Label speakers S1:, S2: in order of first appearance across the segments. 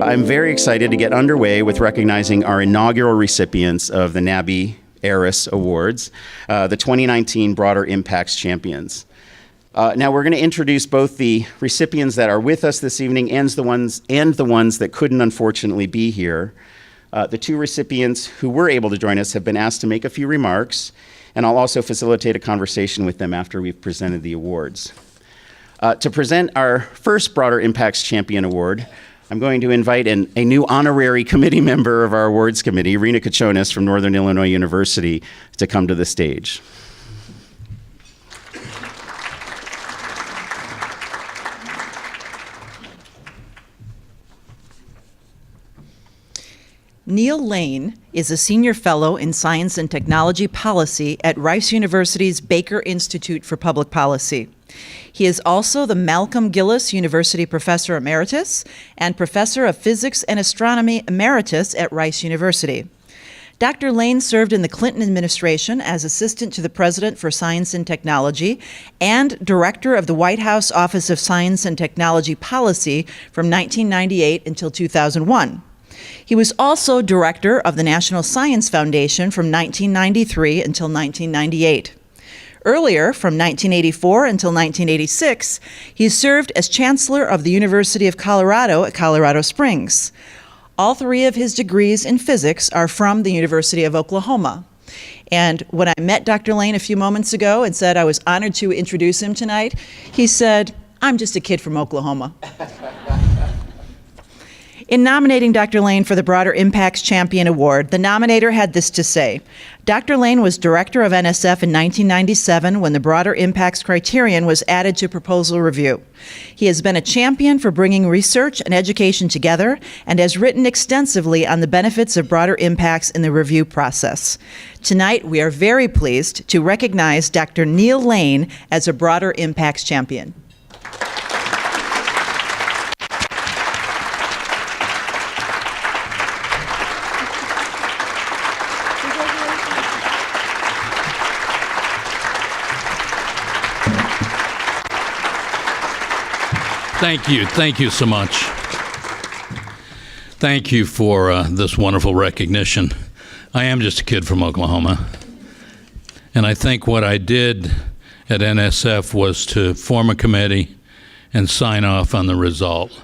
S1: I'm very excited to get underway with recognizing our inaugural recipients of the NABI AAAS Awards, the 2019 Broader Impacts Champions. Now we're going to introduce both the recipients that are with us this evening and the ones that couldn't unfortunately be here. The two recipients who were able to join us have been asked to make a few remarks, and I'll also facilitate a conversation with them after we've presented the awards. To present our first Broader Impacts Champion Award, I'm going to invite a new honorary committee member of our awards committee, Rena Kachonis from Northern Illinois University, to come to the stage.
S2: Neal Lane is a senior fellow in science and technology policy at Rice University's Baker Institute for Public Policy. He is also the Malcom Gillis University Professor Emeritus and Professor of Physics and Astronomy Emeritus at Rice University. Dr. Lane served in the Clinton administration as Assistant to the President for Science and Technology and Director of the White House Office of Science and Technology Policy from 1998 until 2001. He was also director of the National Science Foundation from 1993 until 1998. Earlier, from 1984 until 1986, he served as Chancellor of the University of Colorado at Colorado Springs. All three of his degrees in physics are from the University of Oklahoma. And when I met Dr. Lane a few moments ago and said I was honored to introduce him tonight, he said, "I'm just a kid from Oklahoma." In nominating Dr. Lane for the Broader Impacts Champion Award, the nominator had this to say: Dr. Lane was director of NSF in 1997 when the Broader Impacts criterion was added to proposal review. He has been a champion for bringing research and education together and has written extensively on the benefits of broader impacts in the review process. Tonight, we are very pleased to recognize Dr. Neal Lane as a Broader Impacts Champion.
S3: Thank you so much. Thank you for this wonderful recognition. I am just a kid from Oklahoma, and I think what I did at NSF was to form a committee and sign off on the result.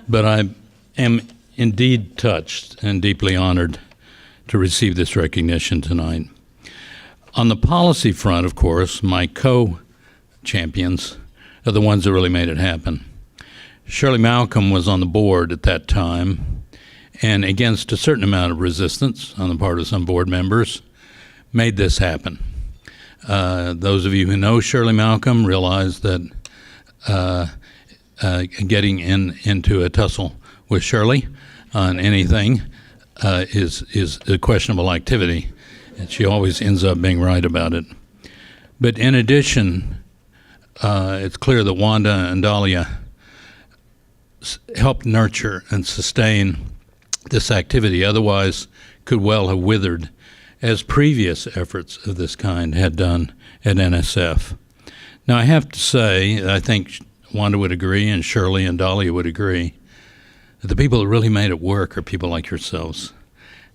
S3: But I am indeed touched and deeply honored to receive this recognition tonight. On the policy front, of course, my co-champions are the ones that really made it happen. Shirley Malcom was on the board at that time, and against a certain amount of resistance on the part of some board members, made this happen. Those of you who know Shirley Malcom realize that getting into a tussle with Shirley on anything is a questionable activity, and she always ends up being right about it. But in addition, it's clear that Wanda and Dahlia helped nurture and sustain this activity, otherwise could well have withered, as previous efforts of this kind had done at NSF. Now, I have to say, I think Wanda would agree, and Shirley and Dahlia would agree, that the people that really made it work are people like yourselves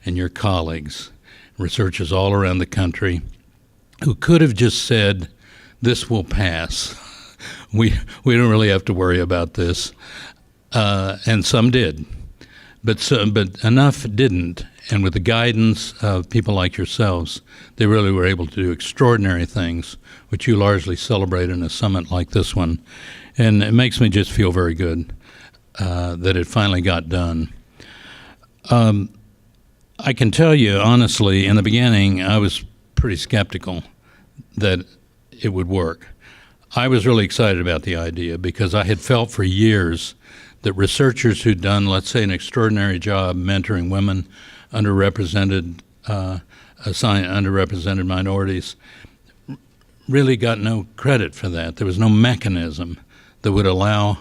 S3: and your colleagues, researchers all around the country, who could have just said, "This will pass. We don't really have to worry about this," and some did, but enough didn't. And with the guidance of people like yourselves, they really were able to do extraordinary things, which you largely celebrate in a summit like this one. And it makes me just feel very good that it finally got done. I can tell you honestly, in the beginning, I was pretty skeptical that it would work. I was really excited about the idea because I had felt for years that researchers who'd done, let's say, an extraordinary job mentoring women, underrepresented minorities, really got no credit for that. There was no mechanism that would allow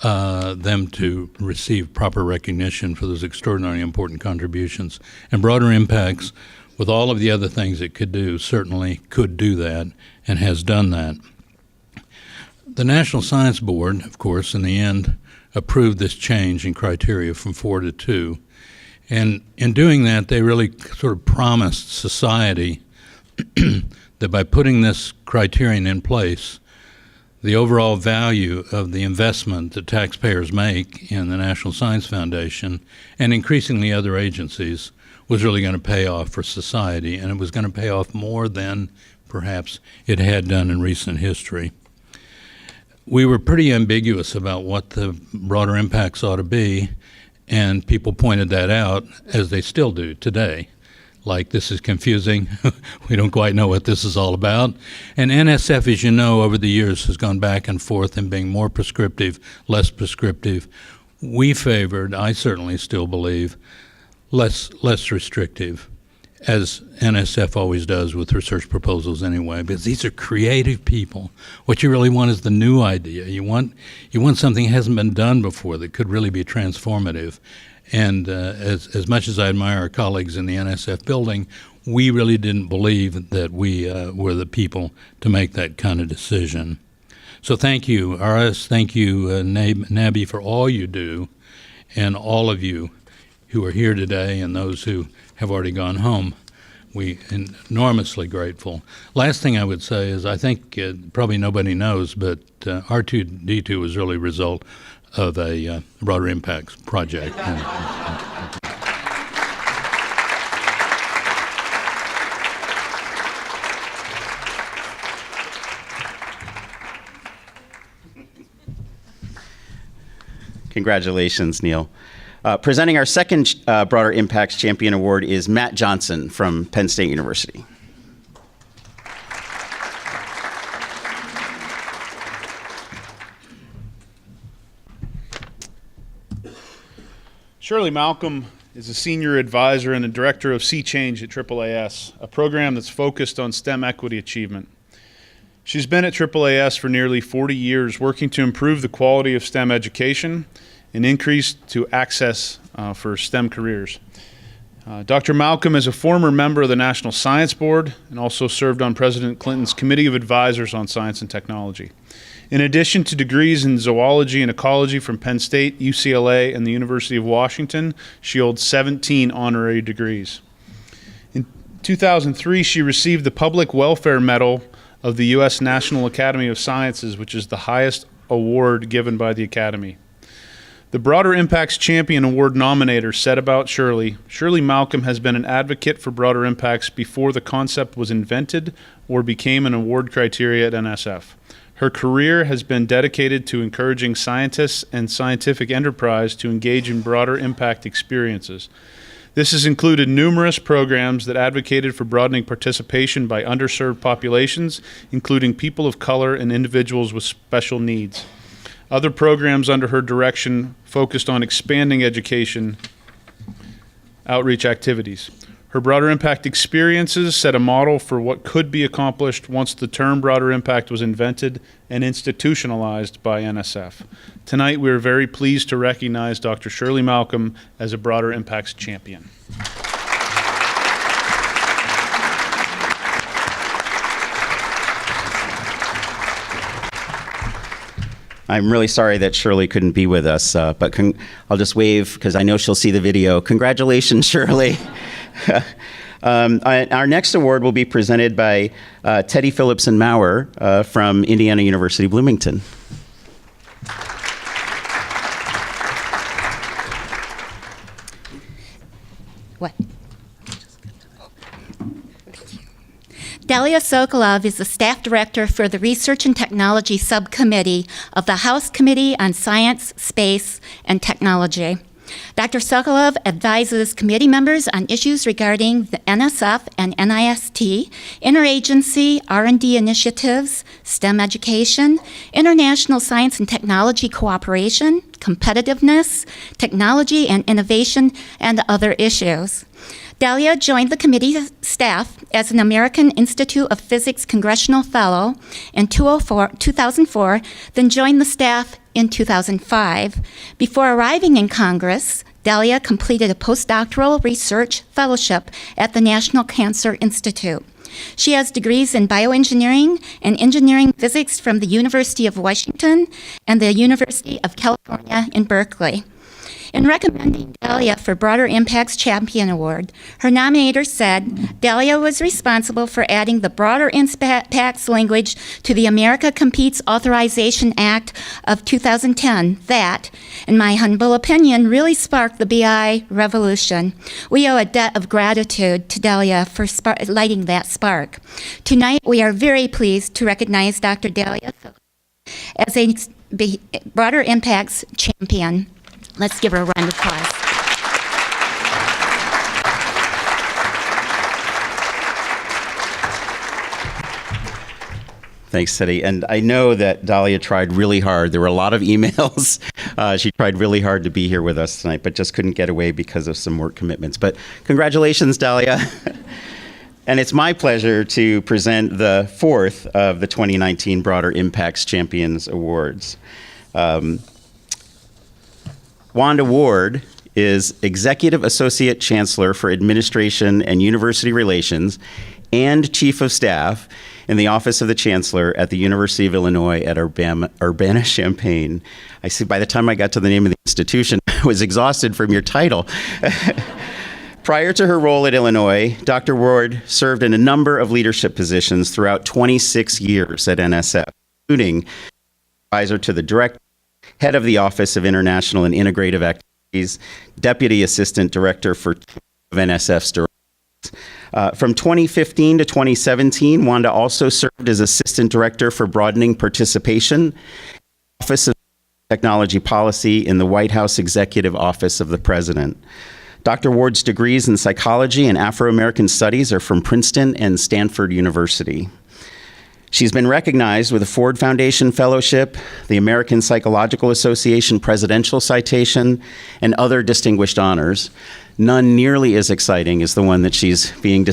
S3: them to receive proper recognition for those extraordinarily important contributions. And Broader Impacts, with all of the other things it could do, certainly could do that and has done that. The National Science Board, of course, in the end, approved this change in criteria from 4 to 2. And in doing that, they really sort of promised society that by putting this criterion in place, the overall value of the investment that taxpayers make in the National Science Foundation and increasingly other agencies was really going to pay off for society, and it was going to pay off more than perhaps it had done in recent history. We were pretty ambiguous about what the broader impacts ought to be, and people pointed that out, as they still do today. Like, this is confusing. We don't quite know what this is all about. And NSF, as you know, over the years has gone back and forth in being more prescriptive, less prescriptive. We favored, I certainly still believe, less restrictive, as NSF always does with research proposals anyway, because these are creative people. What you really want is the new idea. You want something that hasn't been done before that could really be transformative. And as much as I admire our colleagues in the NSF building, we really didn't believe that we were the people to make that kind of decision. So thank you, RS, thank you, NABI, for all you do, and all of you who are here today and those who have already gone home. We are enormously grateful. Last thing I would say is I think probably nobody knows, but R2D2 was really a result of a broader impacts project.
S1: Congratulations, Neal. Presenting our second Broader Impacts Champion Award is Matt Johnson from Penn State University.
S4: Shirley Malcom is a senior advisor and the director of Sea Change at AAAS, a program that's focused on STEM equity achievement. She's been at AAAS for nearly 40 years, working to improve the quality of STEM education and increase to access for STEM careers. Dr. Malcom is a former member of the National Science Board and also served on President Clinton's Committee of Advisors on Science and Technology. In addition to degrees in zoology and ecology from Penn State, UCLA, and the University of Washington, she holds 17 honorary degrees. In 2003, she received the Public Welfare Medal of the U.S. National Academy of Sciences, which is the highest award given by the Academy. The Broader Impacts Champion Award nominator said about Shirley Malcom has been an advocate for broader impacts before the concept was invented or became an award criteria at NSF. Her career has been dedicated to encouraging scientists and scientific enterprise to engage in broader impact experiences. This has included numerous programs that advocated for broadening participation by underserved populations, including people of color and individuals with special needs. Other programs under her direction focused on expanding education outreach activities. Her broader impact experiences set a model for what could be accomplished once the term broader impact was invented and institutionalized by NSF. Tonight, we are very pleased to recognize Dr. Shirley Malcom as a Broader Impacts Champion.
S1: I'm really sorry that Shirley couldn't be with us, but I'll just wave because I know she'll see the video. Congratulations, Shirley. Our next award will be presented by Teddy Phillipson Maurer from Indiana University Bloomington.
S5: What? Dahlia Sokolov is the staff director for the Research and Technology Subcommittee of the House Committee on Science, Space, and Technology. Dr. Sokolov advises committee members on issues regarding the NSF and NIST, interagency R&D initiatives, STEM education, international science and technology cooperation, competitiveness, technology and innovation, and other issues. Dahlia joined the committee staff as an American Institute of Physics Congressional Fellow in 2004, then joined the staff in 2005. Before arriving in Congress, Dahlia completed a postdoctoral research fellowship at the National Cancer Institute. She has degrees in bioengineering and engineering physics from the University of Washington and the University of California in Berkeley. In recommending Dahlia for Broader Impacts Champion Award, her nominator said Dahlia was responsible for adding the Broader Impacts language to the America Competes Authorization Act of 2010 that, in my humble opinion, really sparked the BI revolution. We owe a debt of gratitude to Dahlia for lighting that spark. Tonight, we are very pleased to recognize Dr. Dahlia as a Broader Impacts Champion. Let's give her a round of applause.
S1: Thanks, Teddy. And I know that Dahlia tried really hard. There were a lot of emails. She tried really hard to be here with us tonight, but just couldn't get away because of some work commitments. But congratulations, Dahlia. And it's my pleasure to present the fourth of the 2019 Broader Impacts Champions Awards. Wanda Ward is Executive Associate Chancellor for Administration and University Relations and Chief of Staff in the Office of the Chancellor at the University of Illinois at Urbana-Champaign. I see by the time I got to the name of the institution, I was exhausted from your title. Prior to her role at Illinois, Dr. Ward served in a number of leadership positions throughout 26 years at NSF, including advisor to the director, head of the Office of International and Integrative Activities, Deputy Assistant Director for NSF's directors. From 2015 to 2017, Wanda also served as Assistant Director for Broadening Participation, Office of Technology Policy in the White House Executive Office of the President. Dr. Ward's degrees in psychology and Afro-American studies are from Princeton and Stanford University. She's been recognized with a Ford Foundation Fellowship, the American Psychological Association Presidential Citation, and other distinguished honors. None nearly as exciting as the one that she's being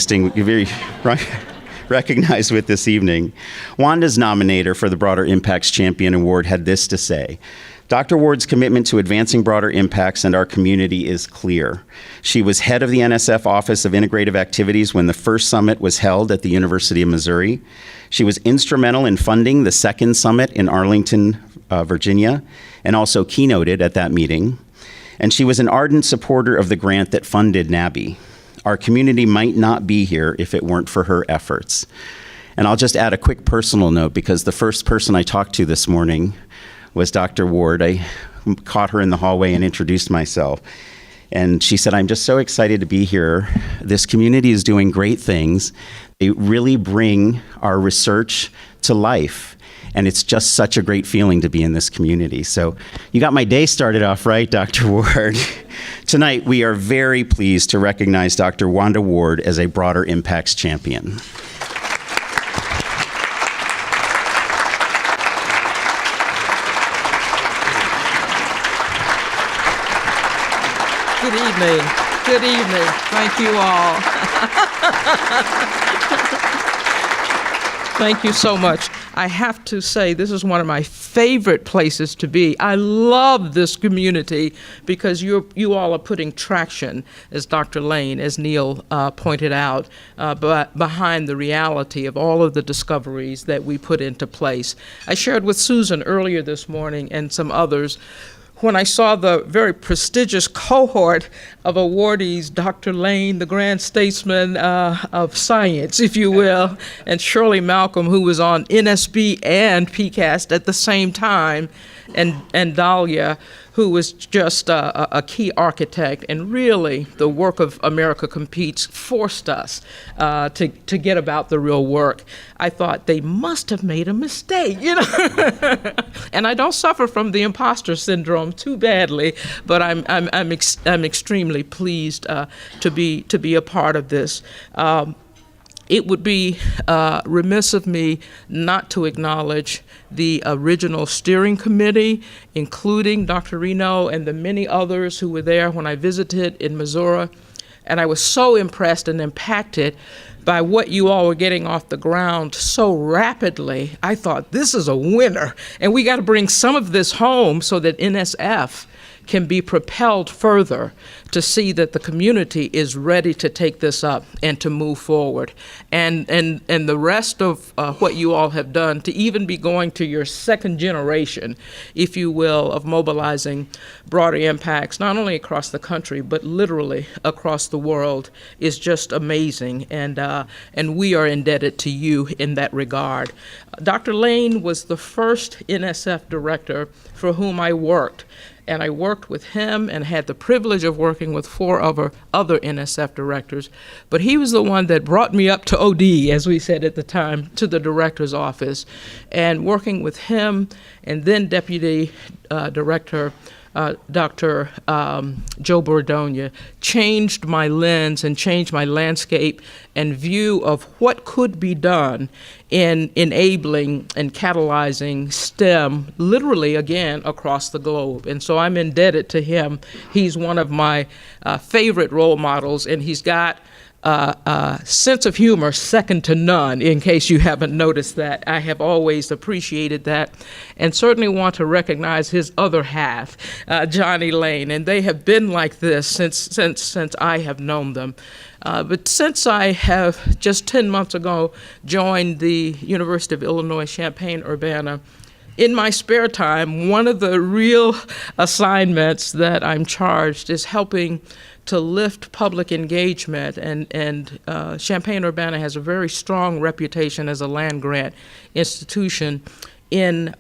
S1: recognized with this evening. Wanda's nominator for the Broader Impacts Champion Award had this to say: Dr. Ward's commitment to advancing broader impacts in our community is clear. She was head of the NSF Office of Integrative Activities when the first summit was held at the University of Missouri. She was instrumental in funding the second summit in Arlington, Virginia, and also keynoted at that meeting. And she was an ardent supporter of the grant that funded NABI. Our community might not be here if it weren't for her efforts. And I'll just add a quick personal note, because the first person I talked to this morning was Dr. Ward. I caught her in the hallway and introduced myself. And she said, "I'm just so excited to be here. This community is doing great things. They really bring our research to life. And it's just such a great feeling to be in this community." So you got my day started off right, Dr. Ward. Tonight, we are very pleased to recognize Dr. Wanda Ward as a Broader Impacts Champion.
S6: Good evening. Good evening. Thank you all. Thank you so much. I have to say, this is one of my favorite places to be. I love this community because you all are putting traction, as Dr. Lane, as Neal pointed out, but behind the reality of all of the discoveries that we put into place. I shared with Susan earlier this morning and some others when I saw the very prestigious cohort of awardees, Dr. Lane, the grand statesman of science, if you will, and Shirley Malcom, who was on NSB and PCAST at the same time, and Dahlia, who was just a key architect. And really, the work of America Competes forced us to get about the real work. I thought they must have made a mistake, you know. And I don't suffer from the imposter syndrome too badly, but I'm extremely pleased to be a part of this. It would be remiss of me not to acknowledge the original steering committee, including Dr. Reno and the many others who were there when I visited in Missouri. And I was so impressed and impacted by what you all were getting off the ground so rapidly. I thought, this is a winner. And we got to bring some of this home so that NSF can be propelled further to see that the community is ready to take this up and to move forward. And the rest of what you all have done to even be going to your second generation, if you will, of mobilizing broader impacts, not only across the country, but literally across the world, is just amazing. And we are indebted to you in that regard. Dr. Lane was the first NSF director for whom I worked. And I worked with him and had the privilege of working with 4 other NSF directors. But he was the one that brought me up to OD, as we said at the time, to the director's office. And working with him and then Deputy Director Dr. Joe Bordonia changed my lens and changed my landscape and view of what could be done in enabling and catalyzing STEM, literally, again, across the globe. And so I'm indebted to him. He's one of my favorite role models, and he's got sense of humor second to none, in case you haven't noticed that. I have always appreciated that, and certainly want to recognize his other half, Johnny Lane, and they have been like this since I have known them. But since I have just 10 months ago joined the University of Illinois-Champaign, Urbana, in my spare time, one of the real assignments that I'm charged is helping to lift public engagement, and Champaign-Urbana has a very strong reputation as a land-grant institution in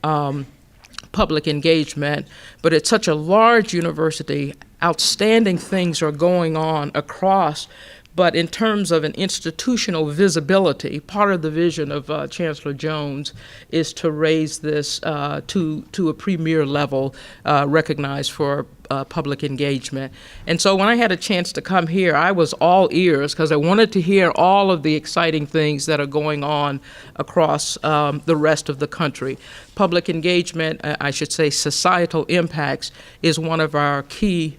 S6: public engagement, but it's such a large university, outstanding things are going on across. But in terms of an institutional visibility, part of the vision of Chancellor Jones is to raise this to a premier level, recognized for public engagement. And so when I had a chance to come here, I was all ears because I wanted to hear all of the exciting things that are going on across the rest of the country. Public engagement, I should say societal impacts, is one of our key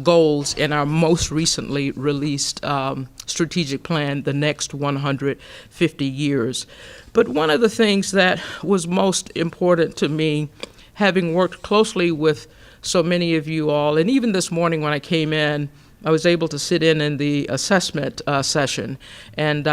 S6: goals in our most recently released strategic plan, the next 150 years. But one of the things that was most important to me, having worked closely with so many of you all, and even this morning when I came in, I was able to sit in the assessment session, and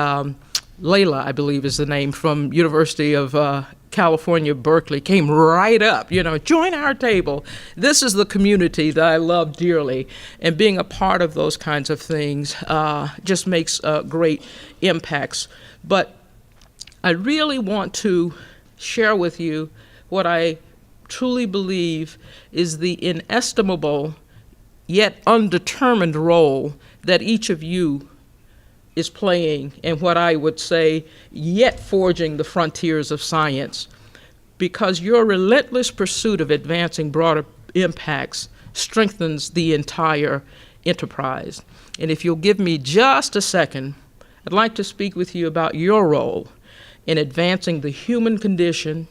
S6: Layla, I believe is the name, from University of California, Berkeley, came right up, join our table. This is the community that I love dearly, and being a part of those kinds of things just makes great impacts. But I really want to share with you what I truly believe is the inestimable yet undetermined role that each of you is playing in what I would say yet forging the frontiers of science, because your relentless pursuit of advancing broader impacts strengthens the entire enterprise. And if you'll give me just a second, I'd like to speak with you about your role in advancing the human condition,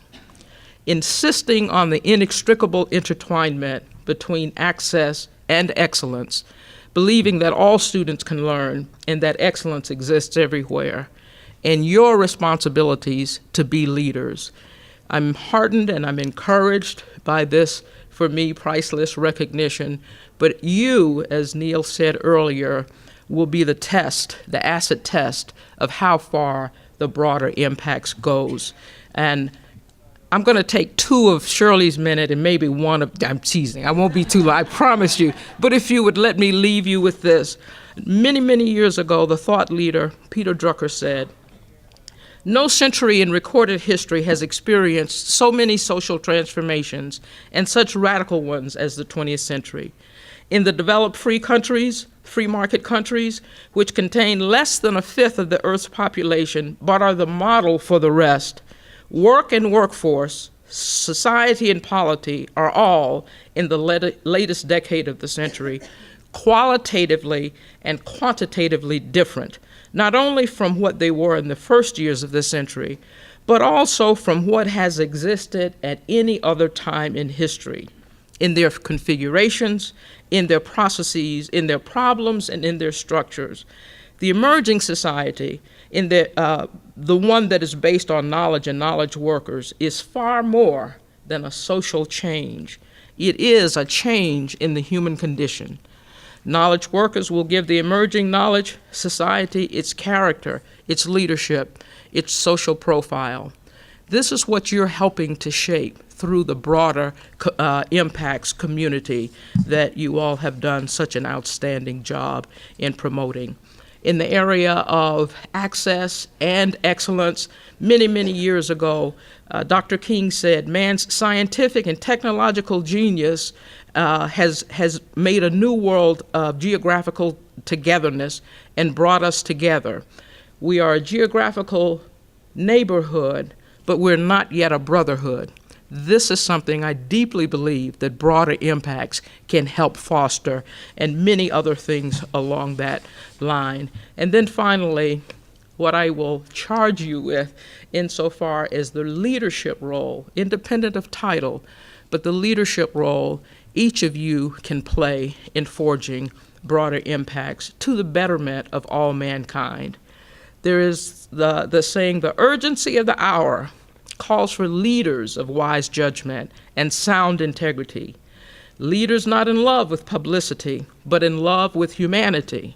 S6: insisting on the inextricable intertwinement between access and excellence, believing that all students can learn and that excellence exists everywhere, and your responsibilities to be leaders. I'm heartened and I'm encouraged by this, for me, priceless recognition, but you, as Neal said earlier, will be the test, the acid test of how far the broader impacts goes. And I'm going to take 2 of Shirley's minute and maybe 1 of, I'm teasing, I won't be too long, I promise you. But if you would let me leave you with this. Many, many years ago, the thought leader, Peter Drucker, said, "No century in recorded history has experienced so many social transformations and such radical ones as the 20th century. In the developed free countries, free market countries, which contain less than 1/5 of the Earth's population, but are the model for the rest, work and workforce, society and polity are all, in the latest decade of the century, qualitatively and quantitatively different, not only from what they were in the first years of the century, but also from what has existed at any other time in history, in their configurations, in their processes, in their problems, and in their structures. The emerging society, in the one that is based on knowledge and knowledge workers, is far more than a social change. It is a change in the human condition. Knowledge workers will give the emerging knowledge society its character, its leadership, its social profile. This is what you're helping to shape through the broader impacts community that you all have done such an outstanding job in promoting. In the area of access and excellence, many, many years ago, Dr. King said, man's scientific and technological genius has made a new world of geographical togetherness and brought us together. We are a geographical neighborhood, but we're not yet a brotherhood. This is something I deeply believe that broader impacts can help foster, and many other things along that line. And then finally, what I will charge you with insofar as the leadership role, independent of title, but the leadership role each of you can play in forging broader impacts to the betterment of all mankind. There is the saying, the urgency of the hour calls for leaders of wise judgment and sound integrity. Leaders not in love with publicity, but in love with humanity.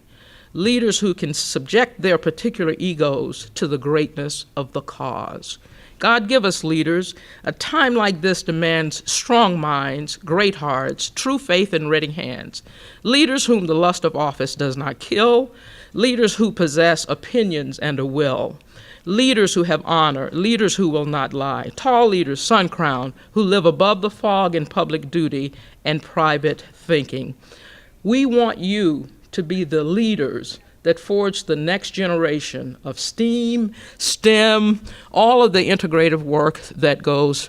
S6: Leaders who can subject their particular egos to the greatness of the cause. God give us leaders. A time like this demands strong minds, great hearts, true faith, and ready hands. Leaders whom the lust of office does not kill. Leaders who possess opinions and a will. Leaders who have honor, leaders who will not lie, tall leaders, sun-crowned, who live above the fog in public duty and private thinking. We want you to be the leaders that forge the next generation of STEAM, STEM, all of the integrative work that goes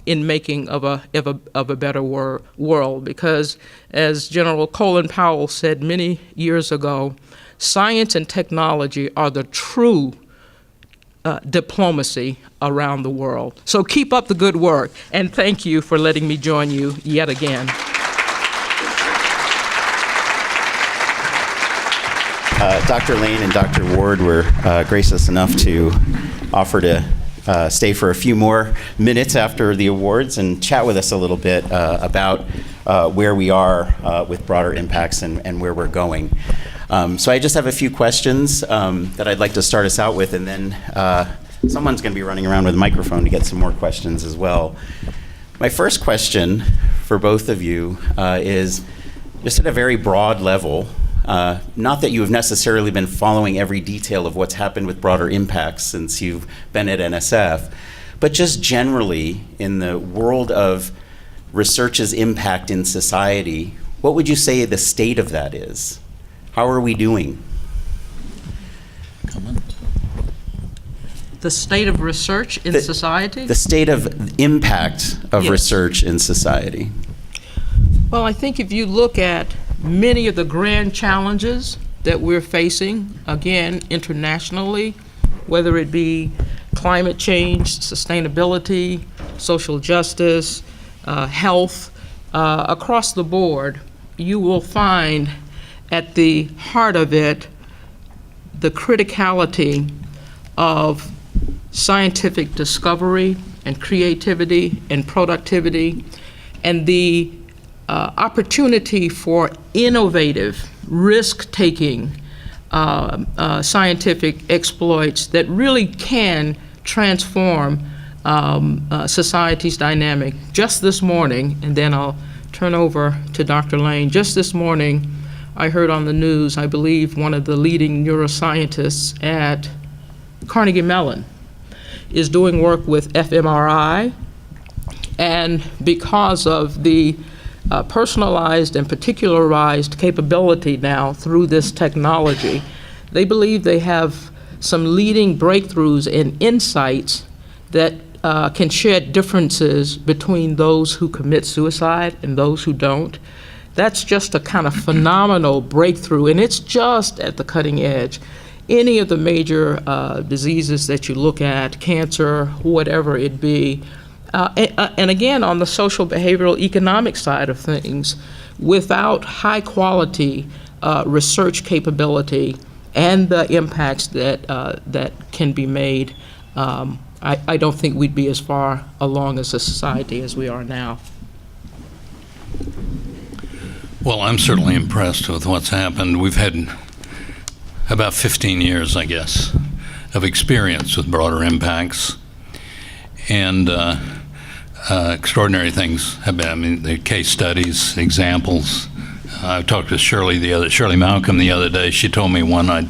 S6: in making of a better world. Because as General Colin Powell said many years ago, science and technology are the true diplomacy around the world. So keep up the good work, and thank you for letting me join you yet again.
S1: Dr. Lane and Dr. Ward were gracious enough to offer to stay for a few more minutes after the awards and chat with us a little bit about where we are with broader impacts and where we're going. So I just have a few questions that I'd like to start us out with, and then someone's going to be running around with a microphone to get some more questions as well. My first question for both of you is just at a very broad level, not that you have necessarily been following every detail of what's happened with broader impacts since you've been at NSF, but just generally in the world of research's impact in society, what would you say the state of that is? How are we doing?
S6: The state of research in society?
S1: The state of impact of research in society.
S6: Well, I think if you look at many of the grand challenges that we're facing, again, internationally, whether it be climate change, sustainability, social justice, health, across the board, you will find at the heart of it the criticality of scientific discovery and creativity and productivity, and the opportunity for innovative, risk-taking scientific exploits that really can transform society's dynamic. Just this morning, and then I'll turn over to Dr. Lane, just this morning I heard on the news, I believe one of the leading neuroscientists at Carnegie Mellon is doing work with fMRI, and because of the personalized and particularized capability now through this technology, they believe they have some leading breakthroughs and insights that can shed differences between those who commit suicide and those who don't. That's just a kind of phenomenal breakthrough, and it's just at the cutting edge. Any of the major diseases that you look at, cancer, whatever it be, and again, on the social, behavioral, economic side of things, without high quality research capability and the impacts that can be made, I don't think we'd be as far along as a society as we are now.
S3: Well, I'm certainly impressed with what's happened. We've had about 15 years, I guess, of experience with broader impacts. And extraordinary things have been, I mean, the case studies, examples. I talked to Shirley Malcom the other day. She told me one I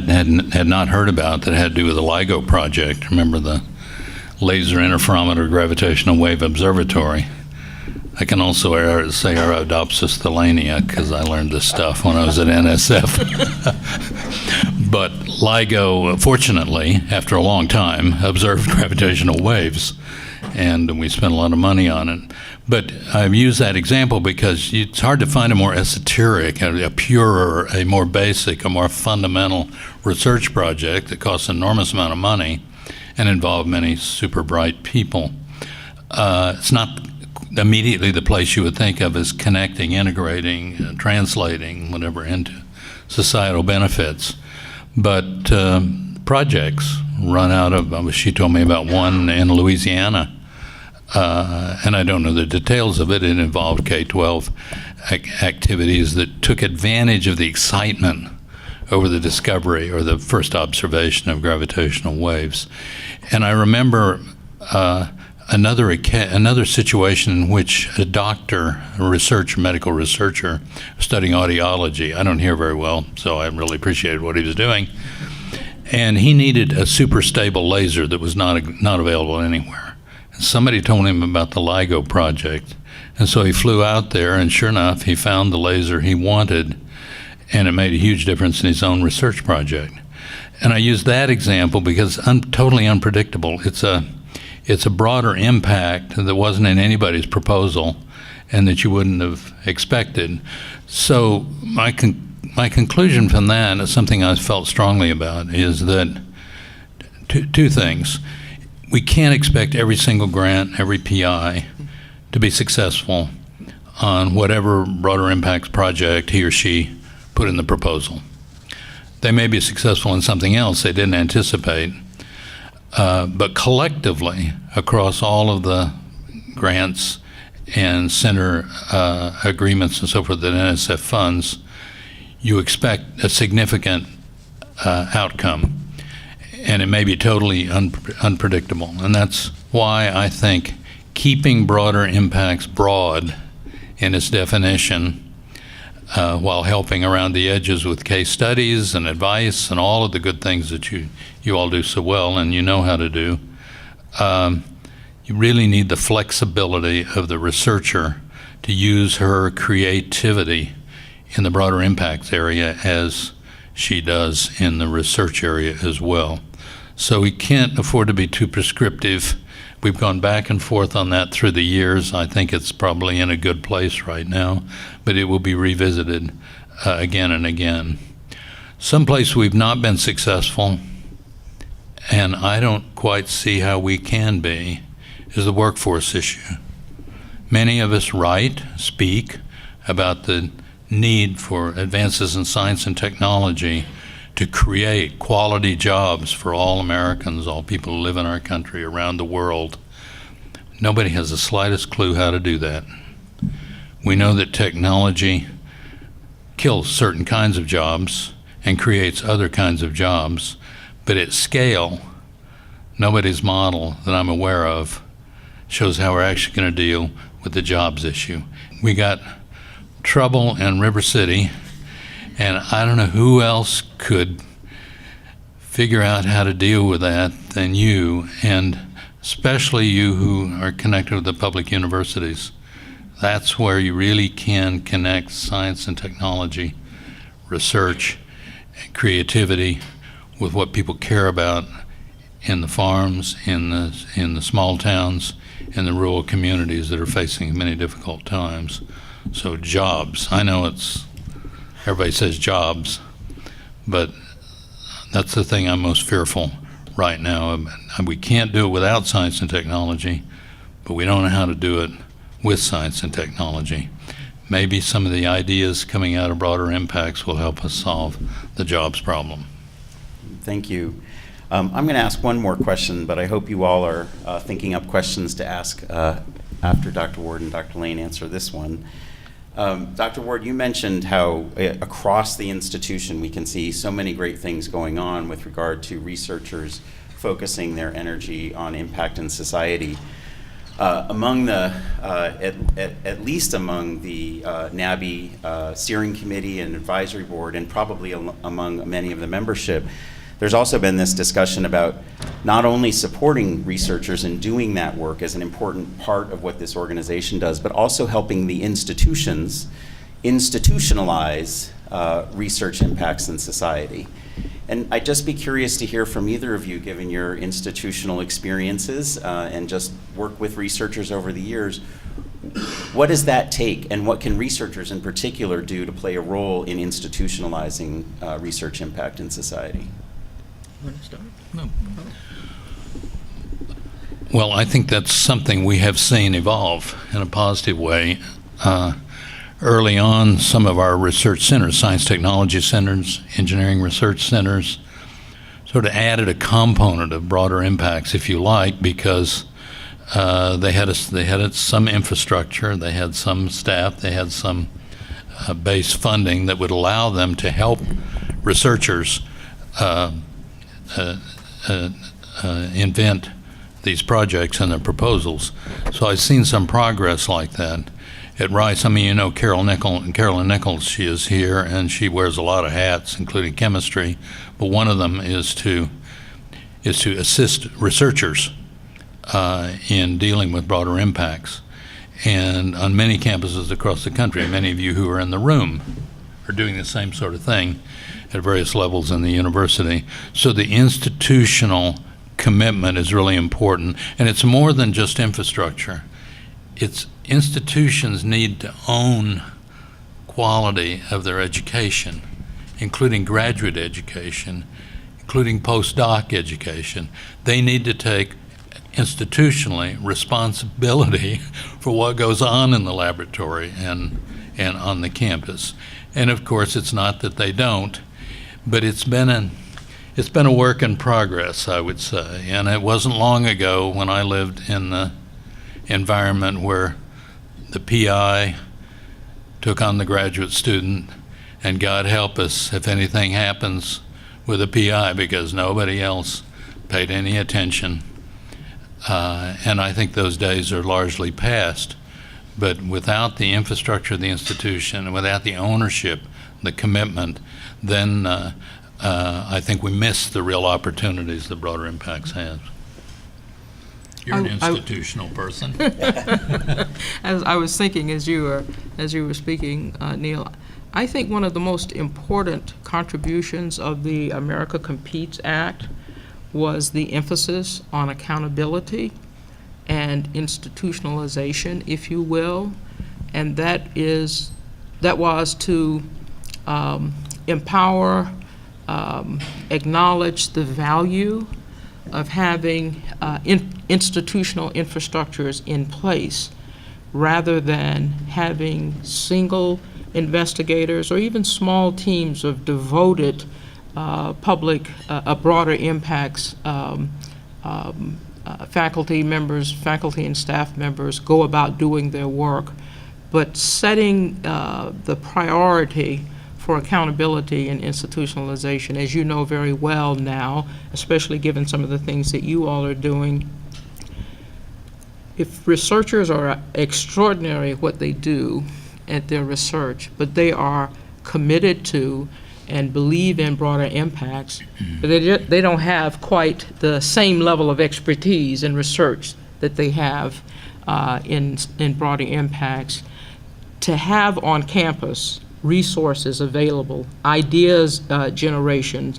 S3: had not heard about that had to do with the LIGO project. Remember the Laser Interferometer Gravitational Wave Observatory? I can also say Arabidopsis thelania because I learned this stuff when I was at NSF. But LIGO, fortunately, after a long time, observed gravitational waves, and we spent a lot of money on it. But I've used that example because it's hard to find a more esoteric, a purer, a more basic, a more fundamental research project that costs an enormous amount of money and involved many super bright people. It's not immediately the place you would think of as connecting, integrating, translating, whatever, into societal benefits. But projects run out of, she told me about one in Louisiana, and I don't know the details of it. It involved K-12 activities that took advantage of the excitement over the discovery or the first observation of gravitational waves. And I remember another situation in which a doctor, a medical researcher, studying audiology. I don't hear very well, so I really appreciated what he was doing. And he needed a super stable laser that was not available anywhere. And somebody told him about the LIGO project. And so he flew out there, and sure enough, he found the laser he wanted, and it made a huge difference in his own research project. And I use that example because it's totally unpredictable. It's a broader impact that wasn't in anybody's proposal and that you wouldn't have expected. So my conclusion from that is something I felt strongly about, is that two things. We can't expect every single grant, every PI to be successful on whatever broader impacts project he or she put in the proposal. They may be successful in something else they didn't anticipate, but collectively, across all of the grants and center agreements and so forth that NSF funds, you expect a significant outcome, and it may be totally unpredictable. And that's why I think keeping broader impacts broad in its definition, while helping around the edges with case studies and advice and all of the good things that you all do so well and you know how to do, you really need the flexibility of the researcher to use her creativity in the broader impacts area as she does in the research area as well. So we can't afford to be too prescriptive. We've gone back and forth on that through the years. I think it's probably in a good place right now, but it will be revisited again and again. Someplace we've not been successful, and I don't quite see how we can be, is the workforce issue. Many of us speak about the need for advances in science and technology to create quality jobs for all Americans, all people who live in our country, around the world. Nobody has the slightest clue how to do that. We know that technology kills certain kinds of jobs and creates other kinds of jobs, but at scale, nobody's model that I'm aware of shows how we're actually going to deal with the jobs issue. We got trouble in River City, and I don't know who else could figure out how to deal with that than you, and especially you who are connected with the public universities. That's where you really can connect science and technology, research, and creativity with what people care about in the farms, in the small towns, in the rural communities that are facing many difficult times. So jobs, I know everybody says jobs, but that's the thing I'm most fearful right now. We can't do it without science and technology, but we don't know how to do it with science and technology. Maybe some of the ideas coming out of broader impacts will help us solve the jobs problem.
S1: Thank you. I'm going to ask one more question, but I hope you all are thinking up questions to ask after Dr. Ward and Dr. Lane answer this one. Dr. Ward, you mentioned how across the institution we can see so many great things going on with regard to researchers focusing their energy on impact in society. Among the, at least among the NABI steering committee and advisory board, and probably among many of the membership, there's also been this discussion about not only supporting researchers in doing that work as an important part of what this organization does, but also helping the institutions institutionalize research impacts in society. And I'd just be curious to hear from either of you, given your institutional experiences and just work with researchers over the years. What does that take, and what can researchers in particular do to play a role in institutionalizing research impact in society?
S3: Well, I think that's something we have seen evolve in a positive way. Early on, some of our research centers, science technology centers, engineering research centers, sort of added a component of broader impacts, if you like, because they had some infrastructure, they had some staff, they had some base funding that would allow them to help researchers invent these projects and their proposals. So I've seen some progress like that. At Rice, I mean, you know Carolyn Nichols, she is here, and she wears a lot of hats, including chemistry, but one of them is to assist researchers in dealing with broader impacts. And on many campuses across the country, many of you who are in the room are doing the same sort of thing at various levels in the university. So the institutional commitment is really important, and it's more than just infrastructure. It's institutions need to own quality of their education, including graduate education, including postdoc education. They need to take institutionally responsibility for what goes on in the laboratory and on the campus. And of course, it's not that they don't, but it's been a work in progress, I would say. And it wasn't long ago when I lived in the environment where the PI took on the graduate student, and God help us if anything happens with a PI, because nobody else paid any attention. And I think those days are largely past. But without the infrastructure of the institution, and without the ownership, the commitment, then I think we miss the real opportunities that broader impacts has. You're an institutional person.
S6: As I was thinking as you were speaking, Neal, I think one of the most important contributions of the America Competes Act was the emphasis on accountability and institutionalization, if you will, and that was to empower, acknowledge the value of having institutional infrastructures in place rather than having single investigators or even small teams of devoted public, broader impacts faculty and staff members go about doing their work, but setting the priority for accountability and institutionalization, as you know very well now, especially given some of the things that you all are doing. If researchers are extraordinary at what they do at their research, but they are committed to and believe in broader impacts, but they don't have quite the same level of expertise in research that they have in broader impacts. To have on campus resources available, ideas generation,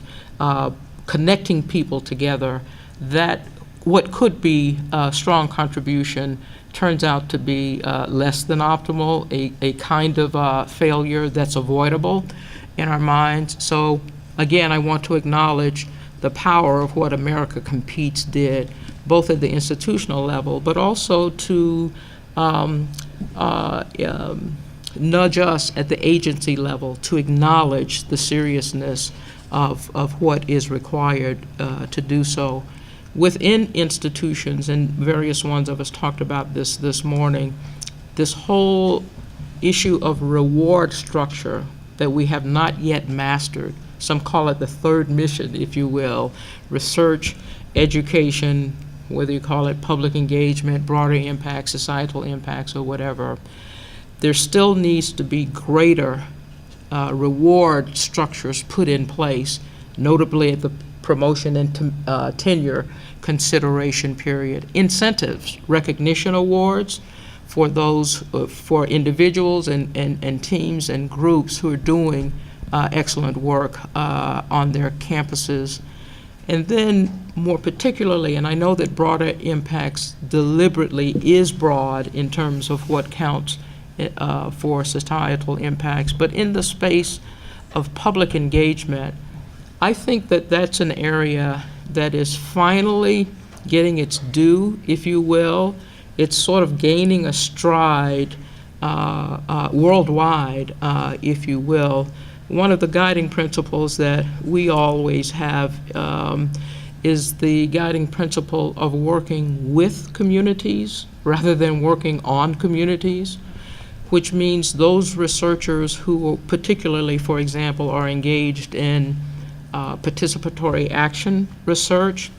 S6: connecting people together, that what could be a strong contribution turns out to be less than optimal, a kind of failure that's avoidable in our minds. So again, I want to acknowledge the power of what America Competes did, both at the institutional level, but also to nudge us at the agency level to acknowledge the seriousness of what is required to do so. Within institutions, and various ones of us talked about this morning, this whole issue of reward structure that we have not yet mastered. Some call it the third mission, if you will: research, education, whether you call it public engagement, broader impacts, societal impacts, or whatever. There still needs to be greater reward structures put in place, notably at the promotion and tenure consideration period. Incentives, recognition awards for those, for individuals and teams and groups who are doing excellent work on their campuses. And then more particularly, and I know that broader impacts deliberately is broad in terms of what counts for societal impacts, but in the space of public engagement, I think that that's an area that is finally getting its due, if you will. It's sort of gaining a stride worldwide, if you will. One of the guiding principles that we always have is the guiding principle of working with communities rather than working on communities, which means those researchers who particularly, for example, are engaged in participatory action research,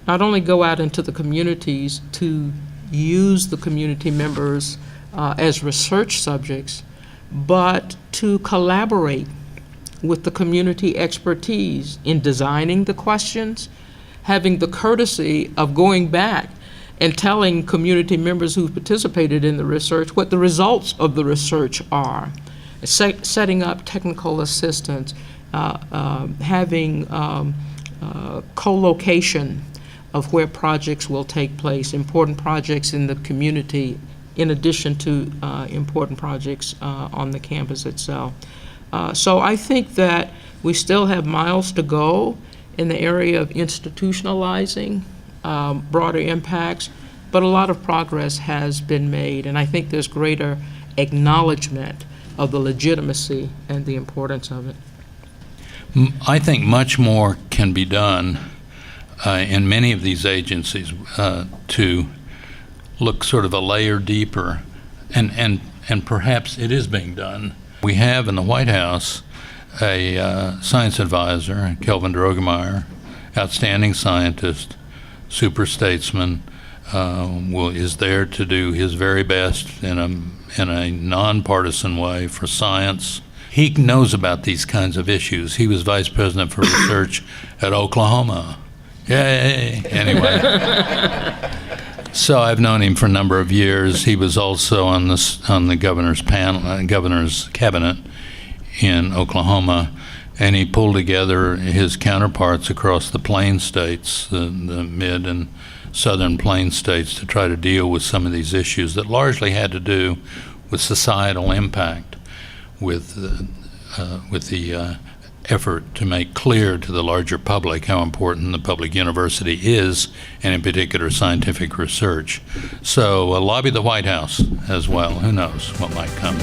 S6: not only go out into the communities to use the community members as research subjects, but to collaborate with the community expertise in designing the questions, having the courtesy of going back and telling community members who participated in the research what the results of the research are, setting up technical assistance, having co-location of where projects will take place, important projects in the community, in addition to important projects on the campus itself. So I think that we still have miles to go in the area of institutionalizing broader impacts, but a lot of progress has been made, and I think there's greater acknowledgement of the legitimacy and the importance of it.
S3: I think much more can be done in many of these agencies to look sort of a layer deeper, and perhaps it is being done. We have in the White House a science advisor, Kelvin Drogemeyer, outstanding scientist, super statesman, is there to do his very best in a nonpartisan way for science. He knows about these kinds of issues. He was vice president for research at Oklahoma. Yay! Anyway. So I've known him for a number of years. He was also on the governor's panel, governor's cabinet in Oklahoma, and he pulled together his counterparts across the Plain states, the mid and southern Plain states, to try to deal with some of these issues that largely had to do with societal impact, with the effort to make clear to the larger public how important the public university is, and in particular scientific research. So lobby the White House as well. Who knows what might come.